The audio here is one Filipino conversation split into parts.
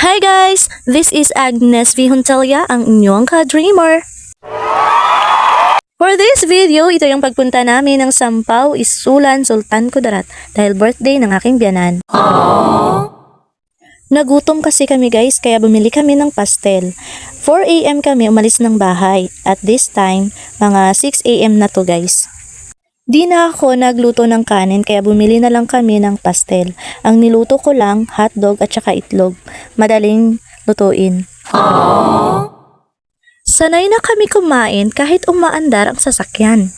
Hi guys! This is Agnes V. Hontelia, ang inyong ka-dreamer. For this video, ito yung pagpunta namin ng Sampaw, Isulan, Sultan Kudarat dahil birthday ng aking biyanan. Nagutom kasi kami guys, kaya bumili kami ng pastel. 4 AM kami umalis ng bahay. At this time, mga 6 AM na to guys. Di na ako nagluto ng kanin kaya bumili na lang kami ng pastel. Ang niluto ko lang, hotdog at saka itlog. Madaling lutuin. Sanay na kami kumain kahit umaandar ang sasakyan.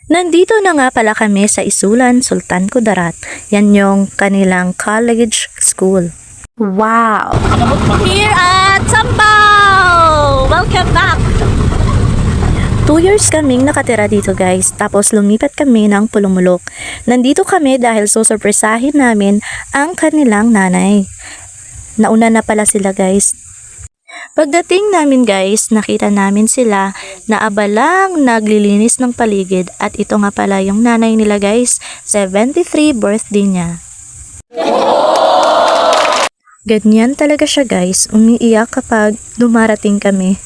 Nandito na nga pala kami sa Isulan, Sultan Kudarat. Yan yung kanilang college school. Wow! Here at Sampaw! Welcome back! 2 years kaming nakatira dito guys, tapos lumipat kami ng Pulumulok. Nandito kami dahil susurpresahin namin ang kanilang nanay. Nauna na pala sila guys. Pagdating namin guys, nakita namin sila na abalang naglilinis ng paligid at ito nga pala yung nanay nila guys, 73 birthday niya. Ganyan talaga siya guys, umiiyak kapag dumarating kami.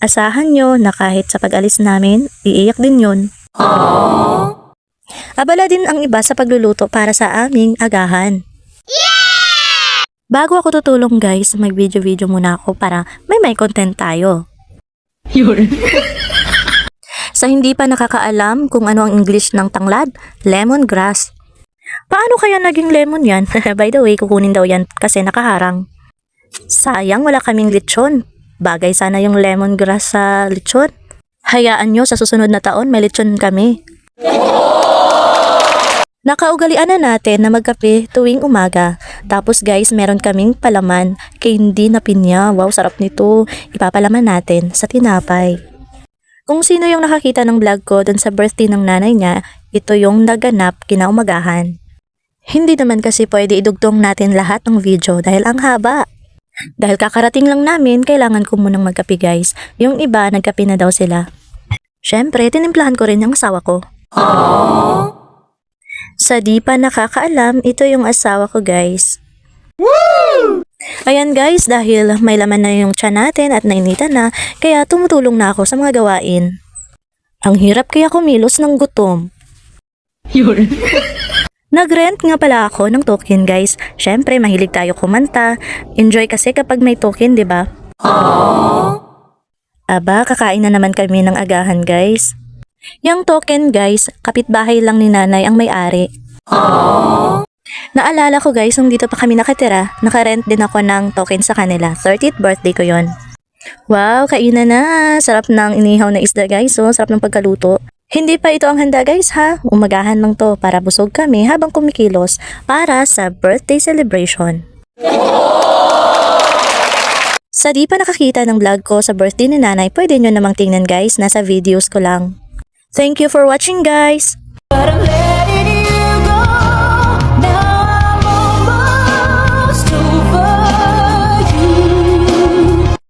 Asahan nyo na kahit sa pag-alis namin, iiyak din yun. Abala din ang iba sa pagluluto para sa aming agahan. Bago ako tutulong guys, mag-video-video muna ako para may content tayo. Sa hindi pa nakakaalam kung ano ang English ng tanglad, lemongrass. Paano kaya naging lemon yan? By the way, kukunin daw yan kasi nakaharang. Sayang wala kaming lechon. Bagay sana yung lemongrass sa lechon. Hayaan nyo, sa susunod na taon may lechon kami. Nakaugalian na natin na magkape tuwing umaga. Tapos guys, meron kaming palaman, candy na pinya. Wow, sarap nito. Ipapalaman natin sa tinapay. Kung sino yung nakakita ng vlog ko dun sa birthday ng nanay niya, ito yung naganap kinaumagahan. Hindi naman kasi pwede idugtong natin lahat ng video dahil ang haba. Dahil kakarating lang namin, kailangan ko munang magkape guys. Yung iba, nagkape na daw sila. Syempre, tinimplahan ko rin yung asawa ko. Sa di pa nakakaalam, ito yung asawa ko guys. Woo! Ayan guys, dahil may laman na yung tiyan natin at nainitan na, kaya tumutulong na ako sa mga gawain. Ang hirap kaya kumilos ng gutom. Nag-rent nga pala ako ng token guys. Syempre, mahilig tayo kumanta. Enjoy kasi kapag may token, di ba? Aba, kakain na naman kami ng agahan guys. Yung token guys, kapitbahay lang ni nanay ang may-ari. Naalala ko guys, nung dito pa kami nakatira, naka-rent din ako ng token sa kanila. 30th birthday ko yon. Wow, kainan na. Sarap ng inihaw na isda guys. So, sarap ng pagkaluto. Hindi pa ito ang handa guys ha. Umagahan lang to para busog kami habang kumikilos para sa birthday celebration. Sa di pa nakakita ng vlog ko sa birthday ni nanay, pwede nyo namang tingnan guys. Nasa videos ko lang. Thank you for watching guys!